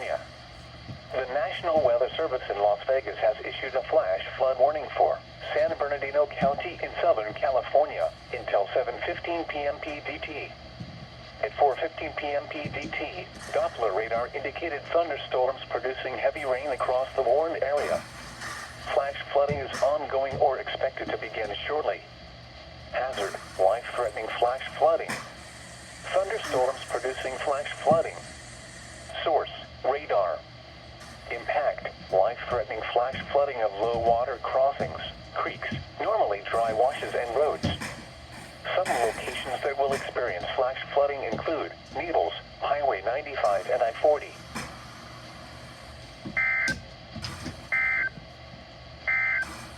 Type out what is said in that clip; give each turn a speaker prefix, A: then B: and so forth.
A: California. The National Weather Service in Las Vegas has issued a flash flood warning for San Bernardino County in Southern California until 7:15 p.m. PDT. At 4:15 p.m. PDT, Doppler radar indicated thunderstorms producing heavy rain across the warned area. Flash flooding is ongoing or expected to begin shortly. Hazard: life-threatening flash flooding. Thunderstorms producing flash flooding. Source: radar. Impact: life-threatening flash flooding of low water crossings, creeks, normally dry washes and roads. Some locations that will experience flash flooding include Needles, Highway 95 and I-40.